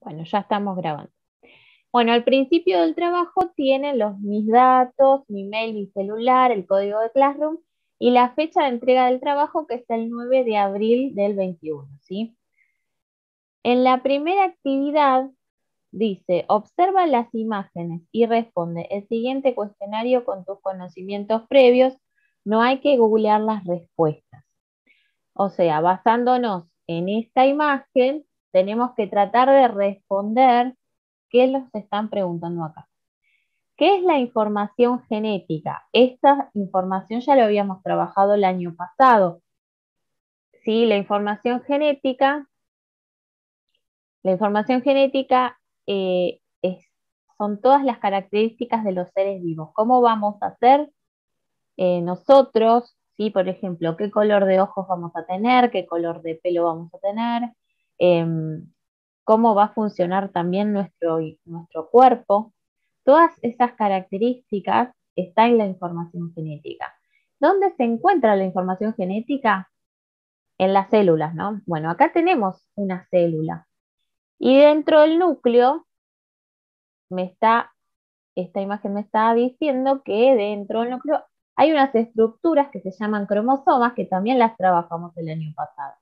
Bueno, ya estamos grabando. Bueno, al principio del trabajo tienen mis datos, mi mail, mi celular, el código de Classroom y la fecha de entrega del trabajo, que es el 9 de abril del 21, ¿sí? En la primera actividad dice, observa las imágenes y responde el siguiente cuestionario con tus conocimientos previos. No hay que googlear las respuestas. O sea, basándonos en esta imagen, tenemos que tratar de responder qué nos están preguntando acá. ¿Qué es la información genética? Esta información ya lo habíamos trabajado el año pasado. Sí, la información genética son todas las características de los seres vivos. ¿Cómo vamos a hacer nosotros? ¿Sí? Por ejemplo, ¿qué color de ojos vamos a tener? ¿Qué color de pelo vamos a tener? ¿Cómo va a funcionar también nuestro cuerpo? Todas esas características están en la información genética. ¿Dónde se encuentra la información genética? En las células, ¿no? Bueno, acá tenemos una célula. Y dentro del núcleo, esta imagen me está diciendo que dentro del núcleo hay unas estructuras que se llaman cromosomas, que también las trabajamos el año pasado.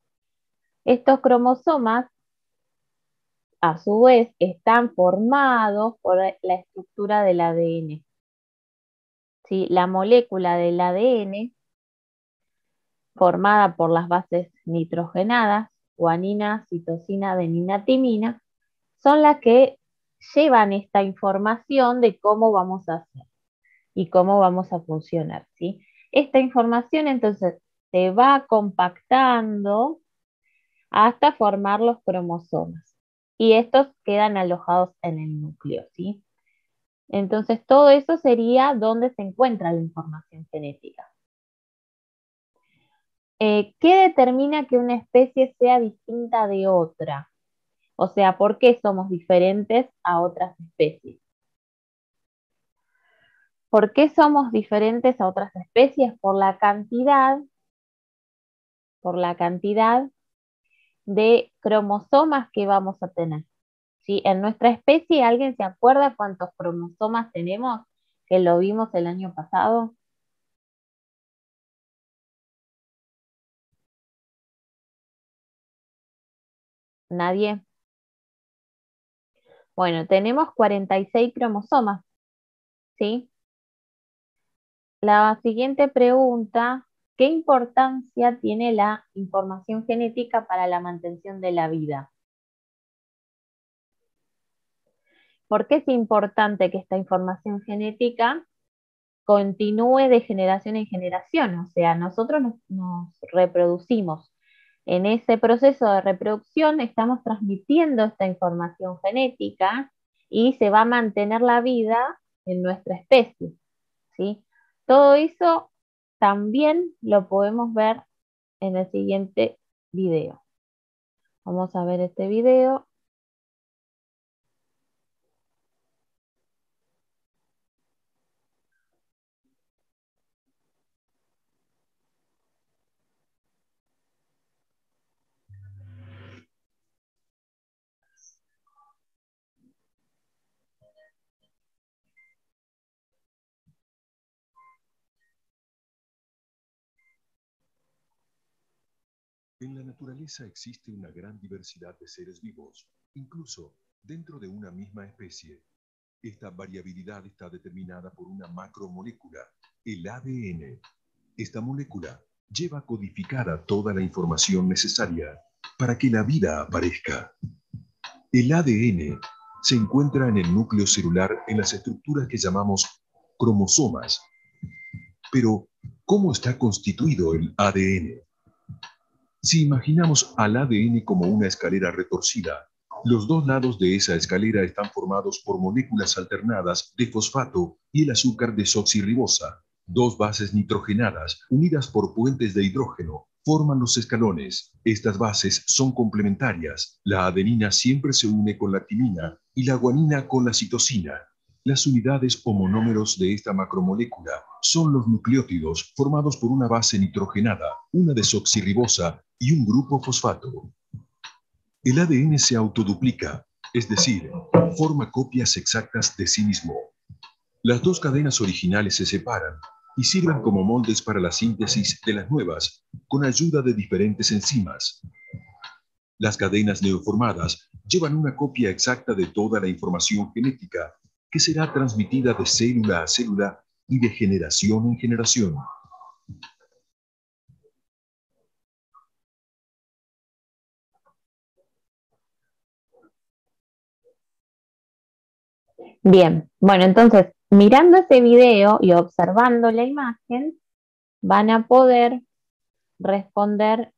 Estos cromosomas, a su vez, están formados por la estructura del ADN. ¿Sí? La molécula del ADN, formada por las bases nitrogenadas, guanina, citosina, adenina, timina, son las que llevan esta información de cómo vamos a hacer y cómo vamos a funcionar, ¿sí? Esta información entonces se va compactando hasta formar los cromosomas y estos quedan alojados en el núcleo, ¿sí? Entonces todo eso sería donde se encuentra la información genética. ¿Qué determina que una especie sea distinta de otra? O sea, ¿por qué somos diferentes a otras especies? ¿Por qué somos diferentes a otras especies? Por la cantidad de cromosomas que vamos a tener. ¿Sí? En nuestra especie, ¿alguien se acuerda cuántos cromosomas tenemos? Que lo vimos el año pasado. ¿Nadie? Bueno, tenemos 46 cromosomas, ¿sí? La siguiente pregunta, ¿qué importancia tiene la información genética para la mantención de la vida? ¿Por qué es importante que esta información genética continúe de generación en generación? O sea, nosotros nos reproducimos. En ese proceso de reproducción estamos transmitiendo esta información genética y se va a mantener la vida en nuestra especie, ¿sí? Todo eso también lo podemos ver en el siguiente video. Vamos a ver este video. En la naturaleza existe una gran diversidad de seres vivos, incluso dentro de una misma especie. Esta variabilidad está determinada por una macromolécula, el ADN. Esta molécula lleva codificada toda la información necesaria para que la vida aparezca. El ADN se encuentra en el núcleo celular en las estructuras que llamamos cromosomas. Pero, ¿cómo está constituido el ADN? Si imaginamos al ADN como una escalera retorcida, los dos lados de esa escalera están formados por moléculas alternadas de fosfato y el azúcar desoxirribosa. Dos bases nitrogenadas, unidas por puentes de hidrógeno, forman los escalones. Estas bases son complementarias. La adenina siempre se une con la timina y la guanina con la citosina. Las unidades o monómeros de esta macromolécula son los nucleótidos formados por una base nitrogenada, una desoxirribosa y un grupo fosfato. El ADN se autoduplica es decir, forma copias exactas de sí mismo. Las dos cadenas originales se separan y sirven como moldes para la síntesis de las nuevas, con ayuda de diferentes enzimas. Las cadenas neoformadas llevan una copia exacta de toda la información genética, que será transmitida de célula a célula y de generación en generación. Bien, bueno, entonces, mirando ese video y observando la imagen, van a poder responder,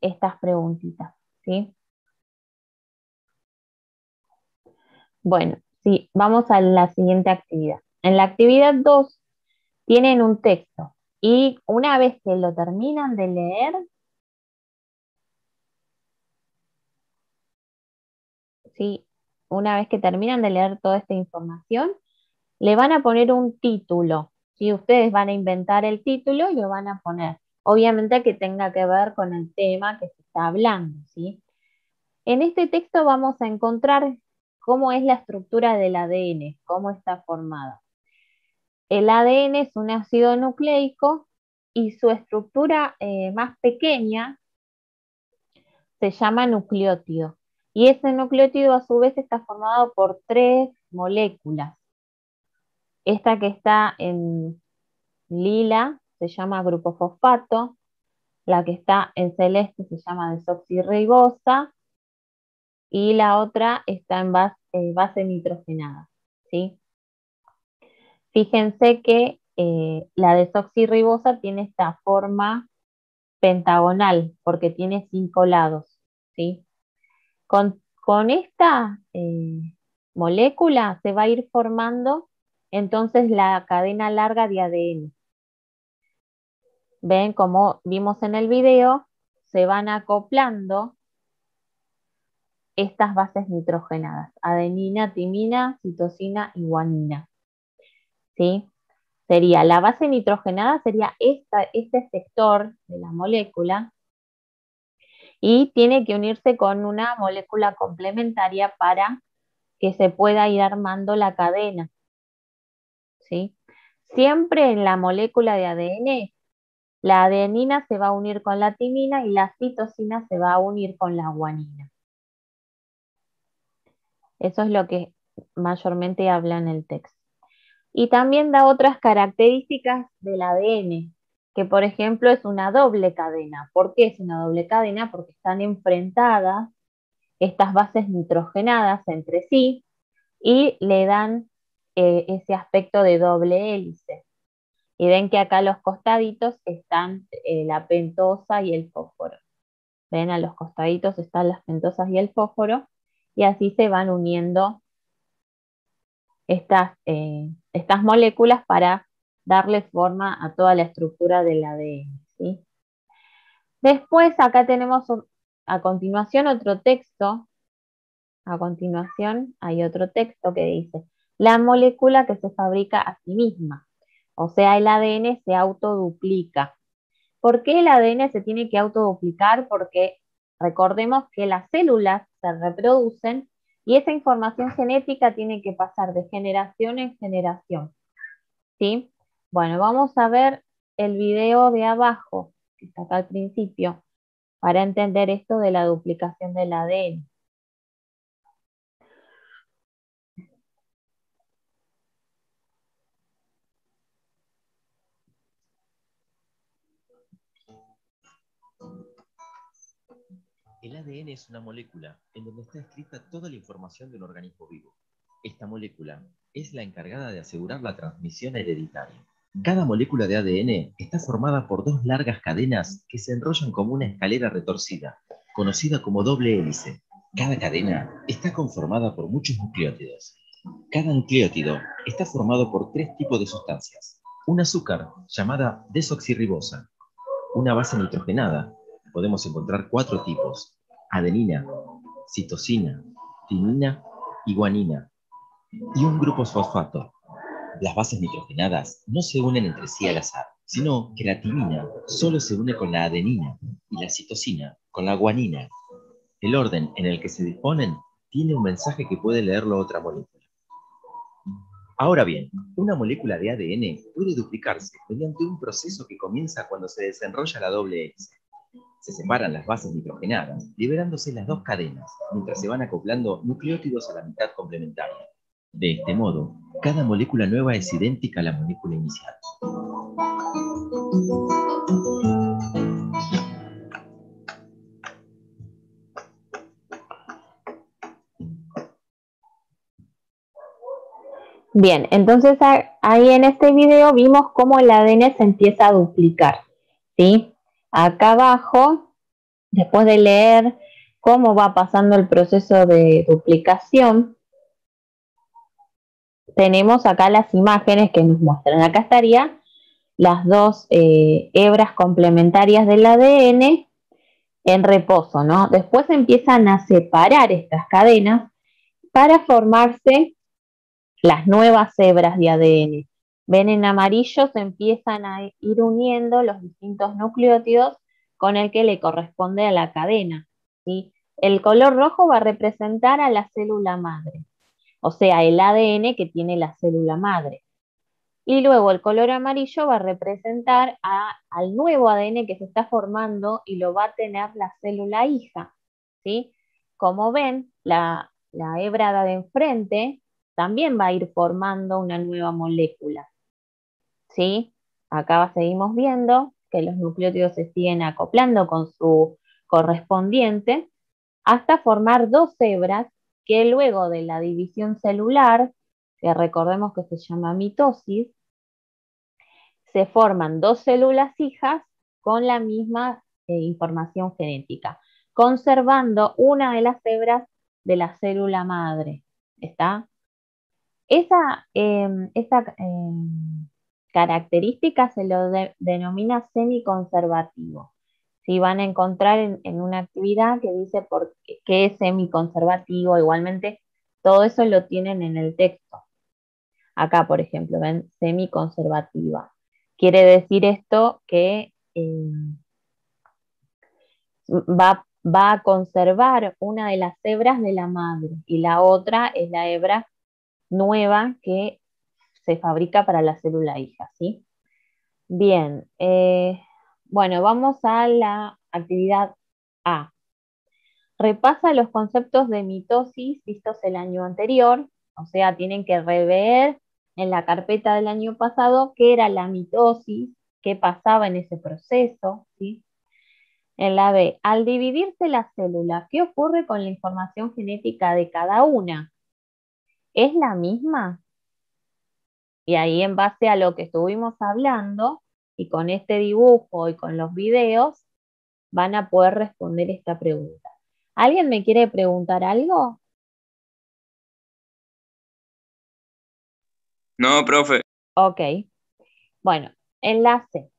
estas preguntitas, ¿sí? Bueno, sí, vamos a la siguiente actividad. En la actividad 2 tienen un texto y una vez que lo terminan de leer, ¿sí? Una vez que terminan de leer toda esta información, le van a poner un título, ¿sí? Ustedes van a inventar el título y lo van a poner. Obviamente que tenga que ver con el tema que se está hablando, ¿sí? En este texto vamos a encontrar cómo es la estructura del ADN, cómo está formada. El ADN es un ácido nucleico y su estructura más pequeña se llama nucleótido. Y ese nucleótido a su vez está formado por 3 moléculas. Esta que está en lila se llama grupo fosfato, la que está en celeste se llama desoxirribosa y la otra está en base nitrogenada, ¿sí? Fíjense que la desoxirribosa tiene esta forma pentagonal porque tiene 5 lados, ¿sí? Con esta molécula se va a ir formando entonces la cadena larga de ADN. Ven, como vimos en el video, se van acoplando estas bases nitrogenadas, adenina, timina, citosina y guanina, ¿sí? Sería la base nitrogenada, sería este sector de la molécula, y tiene que unirse con una molécula complementaria para que se pueda ir armando la cadena, ¿sí? Siempre en la molécula de ADN, la adenina se va a unir con la timina y la citosina se va a unir con la guanina. Eso es lo que mayormente habla en el texto. Y también da otras características del ADN, que por ejemplo es una doble cadena. ¿Por qué es una doble cadena? Porque están enfrentadas estas bases nitrogenadas entre sí y le dan ese aspecto de doble hélice. Y ven que acá a los costaditos están la pentosa y el fósforo. Ven, a los costaditos están las pentosas y el fósforo, y así se van uniendo estas moléculas para darle forma a toda la estructura del ADN, ¿sí? Después acá tenemos a continuación otro texto. A continuación hay otro texto que dice, la molécula que se fabrica a sí misma. O sea, el ADN se autoduplica. ¿Por qué el ADN se tiene que autoduplicar? Porque recordemos que las células se reproducen y esa información genética tiene que pasar de generación en generación, ¿sí? Bueno, vamos a ver el video de abajo, que está acá al principio, para entender esto de la duplicación del ADN. El ADN es una molécula en donde está escrita toda la información de un organismo vivo. Esta molécula es la encargada de asegurar la transmisión hereditaria. Cada molécula de ADN está formada por 2 largas cadenas que se enrollan como una escalera retorcida, conocida como doble hélice. Cada cadena está conformada por muchos nucleótidos. Cada nucleótido está formado por 3 tipos de sustancias. Un azúcar, llamada desoxirribosa. Una base nitrogenada. Podemos encontrar 4 tipos: adenina, citosina, timina y guanina. Y un grupo fosfato. Las bases nitrogenadas no se unen entre sí al azar. sino que la timina solo se une con la adenina y la citosina con la guanina. El orden en el que se disponen tiene un mensaje que puede leerlo otra molécula. Ahora bien, una molécula de ADN puede duplicarse mediante un proceso que comienza cuando se desenrolla la doble hélice. Se separan las bases nitrogenadas, liberándose las dos cadenas, mientras se van acoplando nucleótidos a la mitad complementaria. De este modo, cada molécula nueva es idéntica a la molécula inicial. Bien, entonces ahí en este video vimos cómo el ADN se empieza a duplicar, ¿sí? Acá abajo, después de leer cómo va pasando el proceso de duplicación, tenemos acá las imágenes que nos muestran. Acá estarían las dos hebras complementarias del ADN en reposo, ¿no? Después empiezan a separar estas cadenas para formarse las nuevas hebras de ADN. Ven en amarillo, se empiezan a ir uniendo los distintos nucleótidos con el que le corresponde a la cadena, ¿sí? El color rojo va a representar a la célula madre, o sea, el ADN que tiene la célula madre. Y luego el color amarillo va a representar al nuevo ADN que se está formando y lo va a tener la célula hija, ¿sí? Como ven, la hebra de enfrente también va a ir formando una nueva molécula, ¿sí? Acá seguimos viendo que los nucleótidos se siguen acoplando con su correspondiente hasta formar dos hebras que luego de la división celular, que recordemos que se llama mitosis, se forman dos células hijas con la misma información genética, conservando una de las hebras de la célula madre. ¿Está? Esa característica se lo denomina semiconservativo. Si van a encontrar en una actividad que dice por qué es semiconservativo, igualmente todo eso lo tienen en el texto. Acá, por ejemplo, ven semiconservativa. Quiere decir esto que va a conservar una de las hebras de la madre y la otra es la hebra nueva que se fabrica para la célula hija, ¿sí? Bien, bueno, vamos a la actividad A. Repasa los conceptos de mitosis vistos el año anterior, o sea, tienen que rever en la carpeta del año pasado qué era la mitosis, qué pasaba en ese proceso, ¿sí? En la B, al dividirse la célula, ¿qué ocurre con la información genética de cada una? ¿Es la misma? Y ahí en base a lo que estuvimos hablando, y con este dibujo y con los videos, van a poder responder esta pregunta. ¿Alguien me quiere preguntar algo? No, profe. Ok. Bueno, enlace.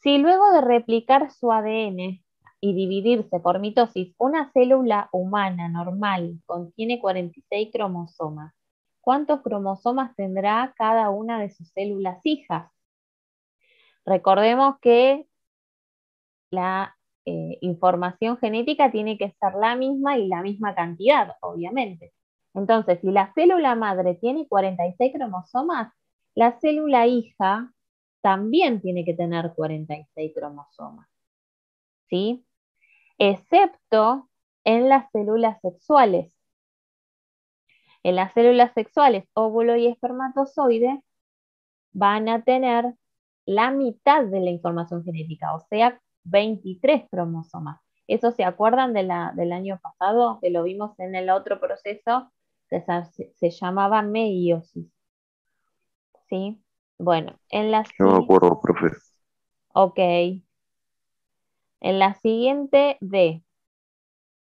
Si luego de replicar su ADN y dividirse por mitosis, una célula humana normal contiene 46 cromosomas, ¿cuántos cromosomas tendrá cada una de sus células hijas? Recordemos que la información genética tiene que ser la misma y la misma cantidad, obviamente. Entonces, si la célula madre tiene 46 cromosomas, la célula hija también tiene que tener 46 cromosomas, ¿sí? Excepto en las células sexuales. En las células sexuales, óvulo y espermatozoide van a tener la mitad de la información genética, o sea, 23 cromosomas. ¿Eso se acuerdan del año pasado? Que lo vimos en el otro proceso que se llamaba meiosis. ¿Sí? Bueno, en la No me acuerdo, profe. Ok. En la siguiente D.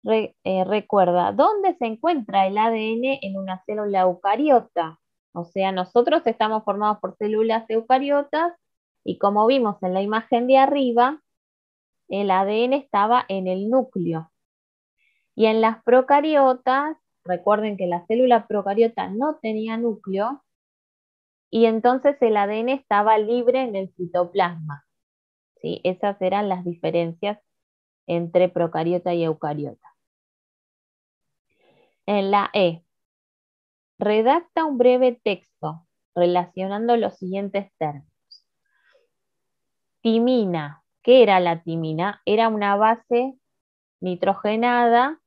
Recuerda, ¿dónde se encuentra el ADN en una célula eucariota? O sea, nosotros estamos formados por células eucariotas y como vimos en la imagen de arriba, el ADN estaba en el núcleo. Y en las procariotas, recuerden que la célula procariota no tenía núcleo, y entonces el ADN estaba libre en el citoplasma. ¿Sí? Esas eran las diferencias entre procariota y eucariota. En la E, redacta un breve texto relacionando los siguientes términos. Timina. ¿Qué era la timina? Era una base nitrogenada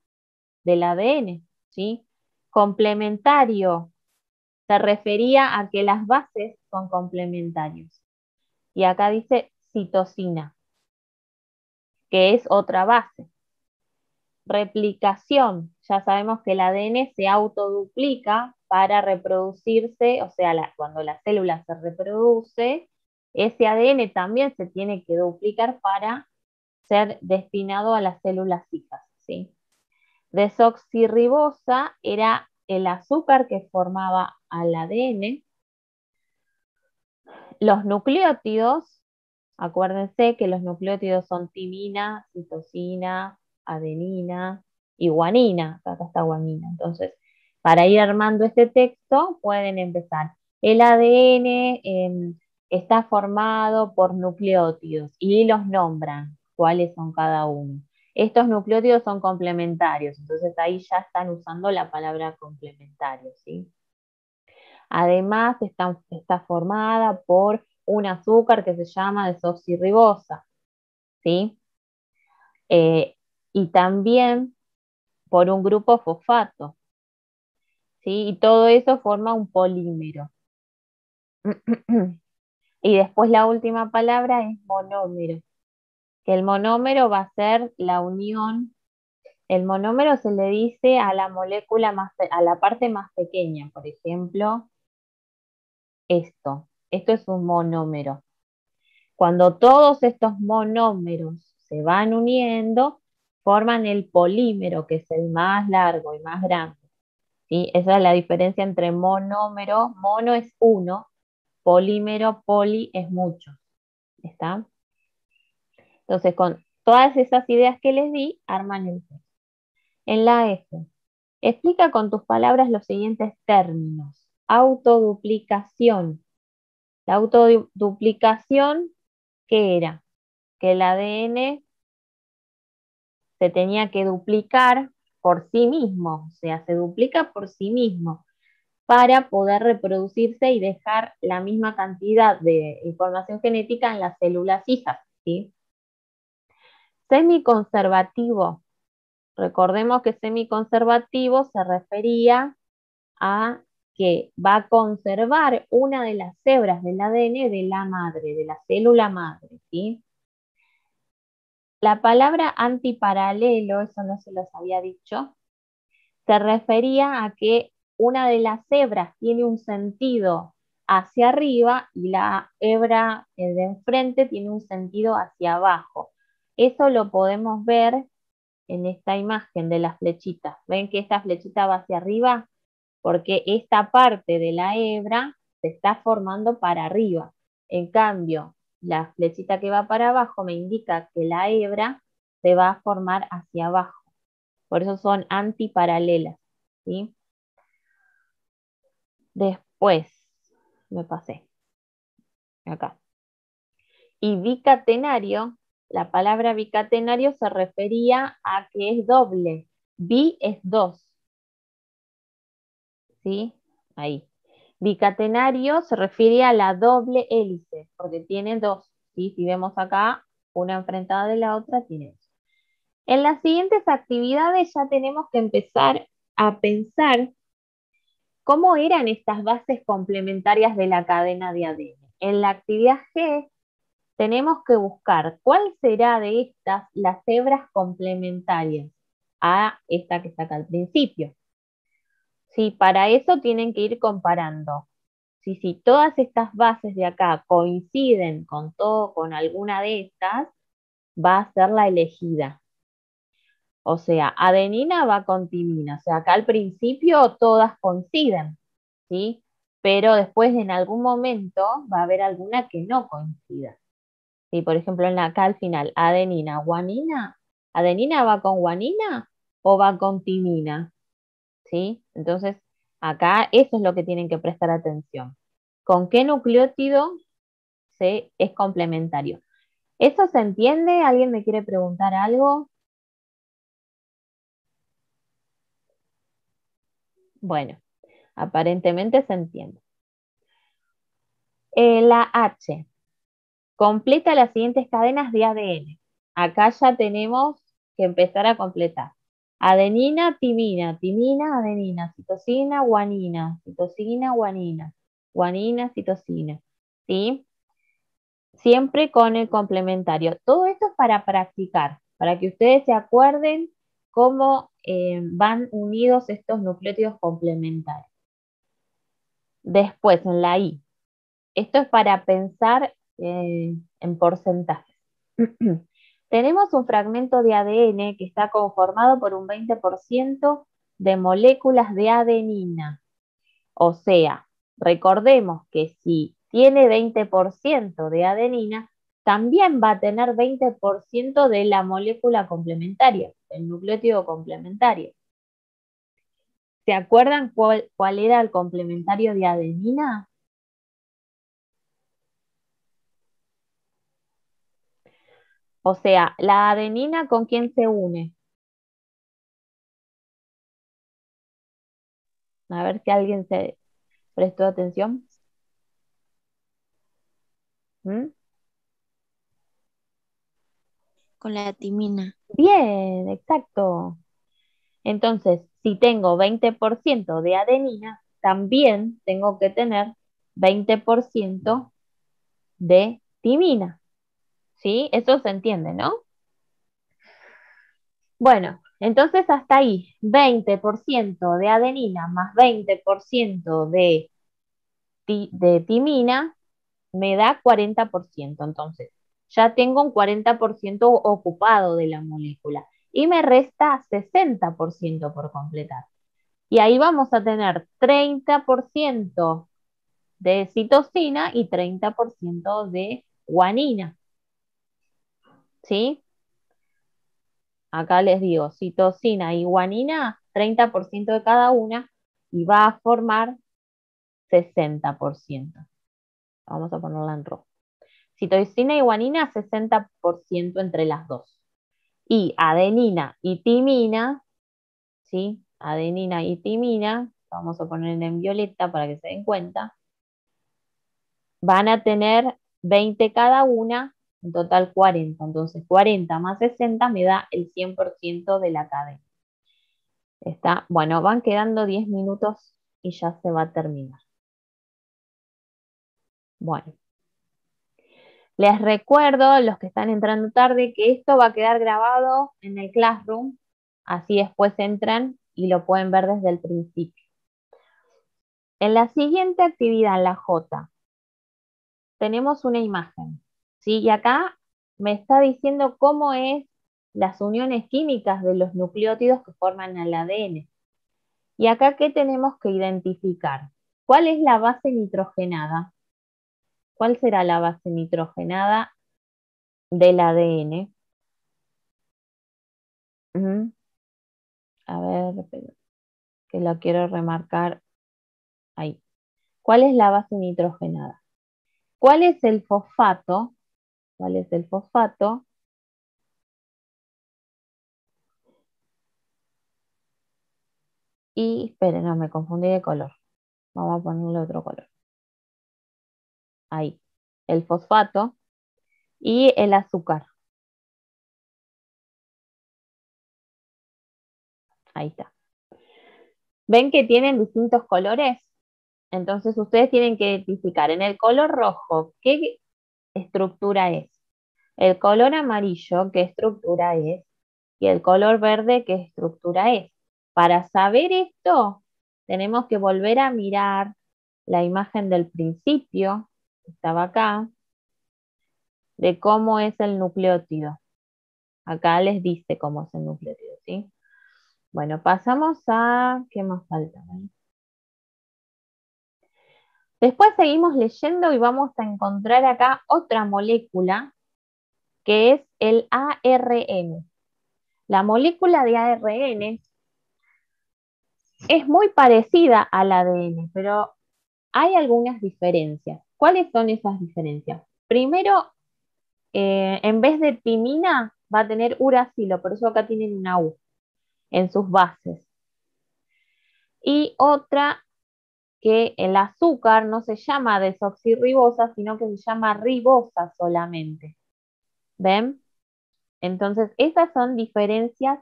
del ADN, ¿sí? Complementario. Se refería a que las bases son complementarios. Y acá dice citosina, que es otra base. Replicación. Ya sabemos que el ADN se autoduplica para reproducirse, o sea, cuando la célula se reproduce, ese ADN también se tiene que duplicar para ser destinado a las células hijas, ¿sí? Desoxirribosa era el azúcar que formaba al ADN. Los nucleótidos, acuérdense que los nucleótidos son timina, citosina, adenina y guanina. Acá está guanina. Entonces, para ir armando este texto, pueden empezar. El ADN está formado por nucleótidos y los nombran, cuáles son cada uno. Estos nucleótidos son complementarios, entonces ahí ya están usando la palabra complementario, ¿sí? Además, está formada por un azúcar que se llama desoxirribosa, ¿sí? Y también por un grupo fosfato, ¿sí? Y todo eso forma un polímero. Y después la última palabra es monómero, que el monómero va a ser la unión. El monómero se le dice a la molécula a la parte más pequeña, por ejemplo, esto. Esto es un monómero. Cuando todos estos monómeros se van uniendo, forman el polímero, que es el más largo y más grande, ¿sí? Esa es la diferencia entre monómero. Mono es uno, polímero, poli es mucho. ¿Está? Entonces, con todas esas ideas que les di, arman el texto. En la F, explica con tus palabras los siguientes términos. Autoduplicación. La autoduplicación, ¿qué era? Que el ADN se tenía que duplicar por sí mismo, o sea, se duplica por sí mismo para poder reproducirse y dejar la misma cantidad de información genética en las células hijas, ¿sí? Semiconservativo. Recordemos que semiconservativo se refería a que va a conservar una de las hebras del ADN de la madre, de la célula madre, ¿sí? La palabra antiparalelo, eso no se los había dicho, se refería a que una de las hebras tiene un sentido hacia arriba y la hebra de enfrente tiene un sentido hacia abajo. Eso lo podemos ver en esta imagen de las flechitas. ¿Ven que esta flechita va hacia arriba? Porque esta parte de la hebra se está formando para arriba. En cambio, la flechita que va para abajo me indica que la hebra se va a formar hacia abajo. Por eso son antiparalelas, ¿sí? Después, me pasé, acá. Y bicatenario, la palabra bicatenario se refería a que es doble. Bi es dos, ¿sí? Ahí. Bicatenario se refiere a la doble hélice, porque tiene dos, ¿sí? Si vemos acá, una enfrentada de la otra, tiene dos. En las siguientes actividades ya tenemos que empezar a pensar cómo eran estas bases complementarias de la cadena de ADN. En la actividad G tenemos que buscar cuál será de estas las hebras complementarias a esta que está acá al principio. Sí, para eso tienen que ir comparando. Si todas estas bases de acá coinciden con alguna de estas, va a ser la elegida. O sea, adenina va con timina. O sea, acá al principio todas coinciden, ¿sí? Pero después en algún momento va a haber alguna que no coincida. ¿Sí? Por ejemplo, acá al final, adenina, guanina. ¿Adenina va con guanina o va con timina? ¿Sí? Entonces, acá eso es lo que tienen que prestar atención. con qué nucleótido es complementario. ¿Eso se entiende? ¿Alguien me quiere preguntar algo? Bueno, aparentemente se entiende. La H completa las siguientes cadenas de ADN. Acá ya tenemos que empezar a completar. Adenina, timina, timina, adenina, citosina, guanina, citosina, guanina, guanina, citosina. ¿Sí? Siempre con el complementario. Todo esto es para practicar, para que ustedes se acuerden cómo van unidos estos nucleótidos complementarios. Después, en la I. Esto es para pensar en porcentajes. Tenemos un fragmento de ADN que está conformado por un 20% de moléculas de adenina. O sea, recordemos que si tiene 20% de adenina, también va a tener 20% de la molécula complementaria, el nucleótido complementario. ¿Se acuerdan cuál era el complementario de adenina? O sea, la adenina, ¿con quién se une? A ver si alguien se prestó atención. ¿Mm? Con la timina. Bien, exacto. Entonces, si tengo 20% de adenina, también tengo que tener 20% de timina. ¿Sí? Eso se entiende, ¿no? Bueno, entonces hasta ahí, 20% de adenina más 20% de timina me da 40%. Entonces, ya tengo un 40% ocupado de la molécula y me resta 60% por completar. Y ahí vamos a tener 30% de citosina y 30% de guanina. ¿Sí? Acá les digo, citosina y guanina, 30% de cada una, y va a formar 60%. Vamos a ponerla en rojo. Citosina y guanina, 60% entre las dos. Y adenina y timina, ¿sí? Adenina y timina, vamos a poner en violeta para que se den cuenta, van a tener 20 cada una, en total 40. Entonces 40 más 60 me da el 100% de la cadena. Está, bueno, van quedando 10 minutos y ya se va a terminar. Bueno. Les recuerdo, los que están entrando tarde, que esto va a quedar grabado en el Classroom, así después entran y lo pueden ver desde el principio. En la siguiente actividad, en la J, tenemos una imagen, ¿sí? Y acá me está diciendo cómo es las uniones químicas de los nucleótidos que forman el ADN. Y acá, ¿qué tenemos que identificar? ¿Cuál es la base nitrogenada? ¿Cuál será la base nitrogenada del ADN? A ver, que lo quiero remarcar ahí. ¿Cuál es la base nitrogenada? ¿Cuál es el fosfato? ¿Cuál es el fosfato? Y, esperen, no, me confundí de color. Vamos a ponerle otro color. Ahí. El fosfato y el azúcar. Ahí está. ¿Ven que tienen distintos colores? Entonces ustedes tienen que identificar en el color rojo qué estructura es. El color amarillo, qué estructura es. Y el color verde, qué estructura es. Para saber esto, tenemos que volver a mirar la imagen del principio, que estaba acá, de cómo es el nucleótido. Acá les dice cómo es el nucleótido, ¿sí? Bueno, pasamos a... ¿Qué más falta? Después seguimos leyendo y vamos a encontrar acá otra molécula que es el ARN. La molécula de ARN es muy parecida al ADN, pero hay algunas diferencias. ¿Cuáles son esas diferencias? Primero, en vez de timina, va a tener uracilo, por eso acá tienen una U en sus bases. Y otra, que el azúcar no se llama desoxirribosa, sino que se llama ribosa solamente. ¿Ven? Entonces, esas son diferencias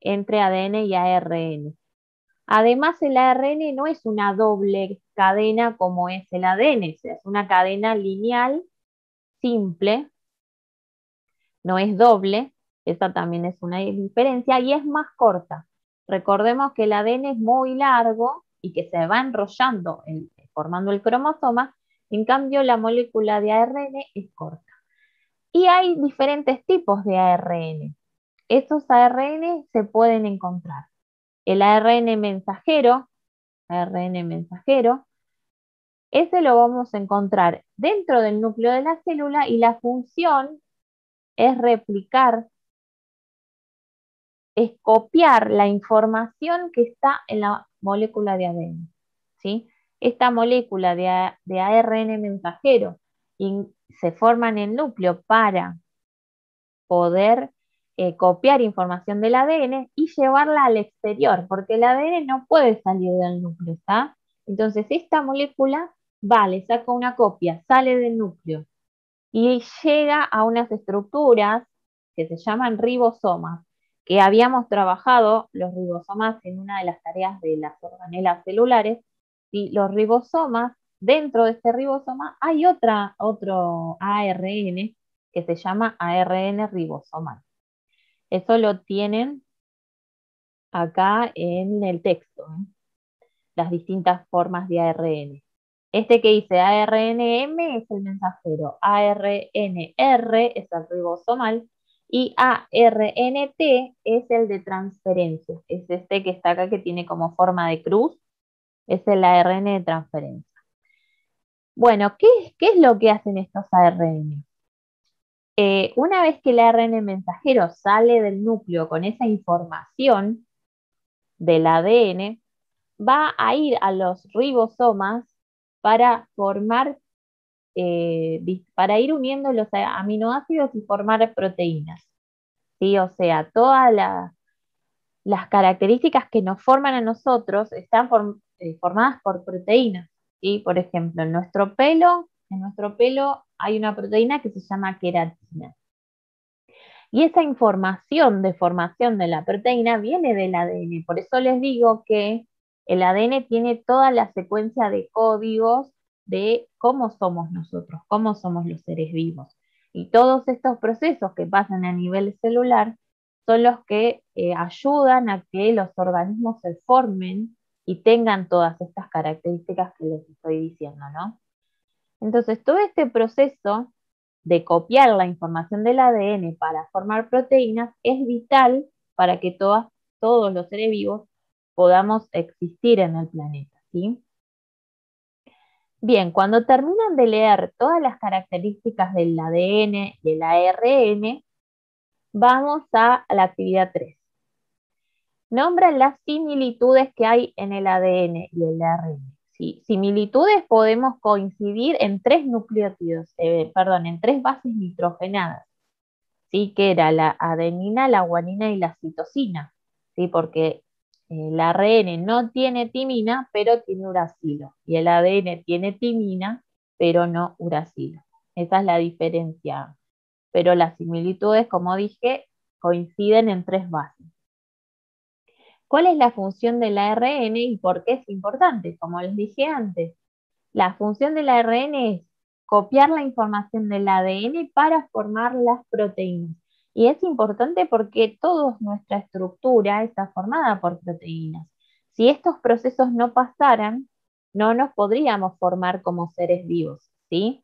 entre ADN y ARN. Además, el ARN no es una doble cadena como es el ADN, o sea, es una cadena lineal simple, no es doble, esa también es una diferencia, y es más corta. Recordemos que el ADN es muy largo y que se va enrollando, formando el cromosoma, en cambio la molécula de ARN es corta. Y hay diferentes tipos de ARN. Estos ARN se pueden encontrar. El ARN mensajero, ese lo vamos a encontrar dentro del núcleo de la célula y la función es replicar, es copiar la información que está en la molécula de ADN. ¿Sí? Esta molécula de ARN mensajero se forma en el núcleo para poder copiar información del ADN y llevarla al exterior, porque el ADN no puede salir del núcleo, ¿está? Entonces esta molécula va, le saca una copia, sale del núcleo y llega a unas estructuras que se llaman ribosomas, que habíamos trabajado los ribosomas en una de las tareas de las organelas celulares, y los ribosomas, dentro de este ribosoma hay otro ARN que se llama ARN ribosomal. Eso lo tienen acá en el texto, las distintas formas de ARN. Este que dice ARNM es el mensajero, ARNR es el ribosomal y ARNT es el de transferencia. Es este que está acá que tiene como forma de cruz, es el ARN de transferencia. Bueno, ¿qué es lo que hacen estos ARN? Una vez que el ARN mensajero sale del núcleo con esa información del ADN, va a ir a los ribosomas para formar, para ir uniendo los aminoácidos y formar proteínas. ¿Sí? O sea, todas las características que nos forman a nosotros están formadas por proteínas. ¿Sí? Por ejemplo, en nuestro pelo hay una proteína que se llama queratina. Y esa información de formación de la proteína viene del ADN. Por eso les digo que el ADN tiene toda la secuencia de códigos de cómo somos nosotros, cómo somos los seres vivos. Y todos estos procesos que pasan a nivel celular son los que ayudan a que los organismos se formen y tengan todas estas características que les estoy diciendo, ¿no? Entonces, todo este proceso de copiar la información del ADN para formar proteínas es vital para que todos los seres vivos podamos existir en el planeta, ¿sí? Bien, cuando terminan de leer todas las características del ADN y el ARN, vamos a la actividad 3. Nombra las similitudes que hay en el ADN y el ARN. ¿Sí? Similitudes podemos coincidir en tres nucleótidos, en tres bases nitrogenadas, ¿sí? Que era la adenina, la guanina y la citosina, ¿sí? Porque el ARN no tiene timina, pero tiene uracilo, y el ADN tiene timina, pero no uracilo. Esa es la diferencia. Pero las similitudes, como dije, coinciden en tres bases. ¿Cuál es la función del ARN y por qué es importante? Como les dije antes, la función del ARN es copiar la información del ADN para formar las proteínas. Y es importante porque toda nuestra estructura está formada por proteínas. Si estos procesos no pasaran, no nos podríamos formar como seres vivos, ¿sí?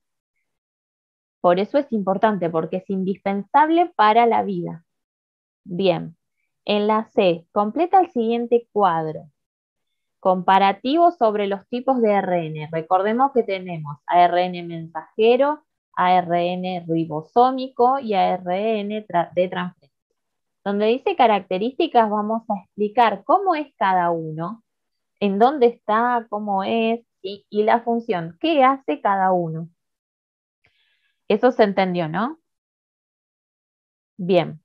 Por eso es importante, porque es indispensable para la vida. Bien, en la C, completa el siguiente cuadro. Comparativo sobre los tipos de ARN. Recordemos que tenemos ARN mensajero, ARN ribosómico y ARN de transferencia. Donde dice características vamos a explicar cómo es cada uno, en dónde está, cómo es, ¿sí? Y la función, ¿qué hace cada uno? Eso se entendió, ¿no? Bien.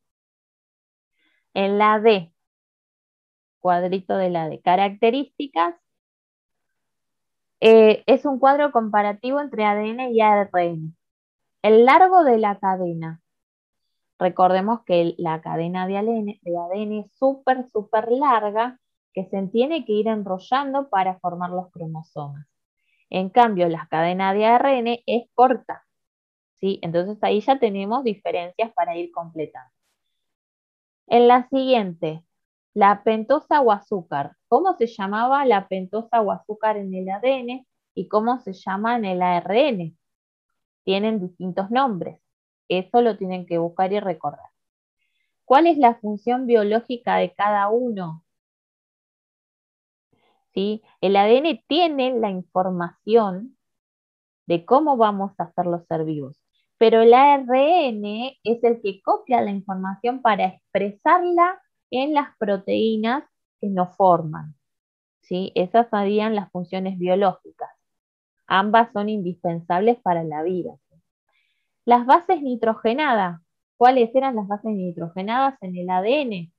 En la D, cuadrito de la D, características, es un cuadro comparativo entre ADN y ARN. El largo de la cadena. Recordemos que la cadena de ADN es súper, súper larga, que se tiene que ir enrollando para formar los cromosomas. En cambio, la cadena de ARN es corta, ¿sí? Entonces ahí ya tenemos diferencias para ir completando. En la siguiente, la pentosa o azúcar. ¿Cómo se llamaba la pentosa o azúcar en el ADN y cómo se llama en el ARN? Tienen distintos nombres. Eso lo tienen que buscar y recordar. ¿Cuál es la función biológica de cada uno? ¿Sí? El ADN tiene la información de cómo vamos a hacer los ser vivos, pero el ARN es el que copia la información para expresarla en las proteínas que nos forman, ¿sí? Esas serían las funciones biológicas. Ambas son indispensables para la vida. Las bases nitrogenadas. ¿Cuáles eran las bases nitrogenadas en el ADN?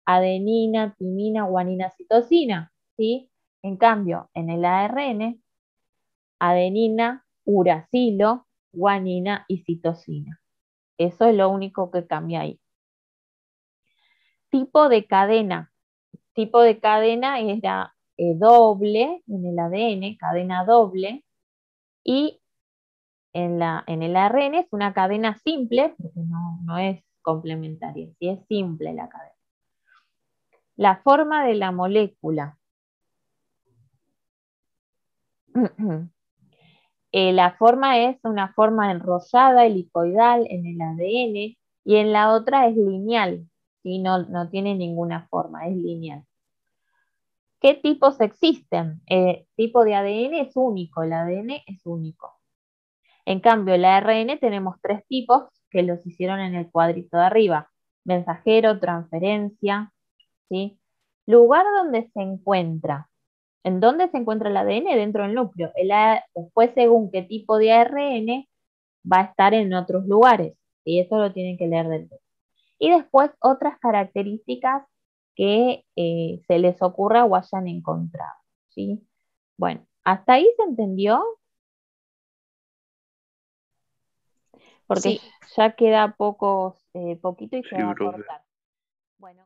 Adenina, timina, guanina, citosina, ¿sí? En cambio, en el ARN, adenina, uracilo, guanina y citosina. Eso es lo único que cambia ahí. Tipo de cadena. Tipo de cadena era doble en el ADN, cadena doble, y en el ARN es una cadena simple, porque no es complementaria, sí es simple la cadena. La forma de la molécula. La forma es una forma enrollada, helicoidal en el ADN y en la otra es lineal, ¿sí? No tiene ninguna forma, es lineal. ¿Qué tipos existen? El tipo de ADN es único, el ADN es único. En cambio, el ARN tenemos 3 tipos que los hicieron en el cuadrito de arriba. Mensajero, transferencia, ¿sí? Lugar donde se encuentra. ¿En dónde se encuentra el ADN? Dentro del núcleo. Después, según qué tipo de ARN, va a estar en otros lugares. Y eso lo tienen que leer del texto. Y después otras características que se les ocurra o hayan encontrado. ¿Sí? Bueno, ¿hasta ahí se entendió? Porque Sí. ya queda poquito y se Sí, va a profe. cortar. Bueno.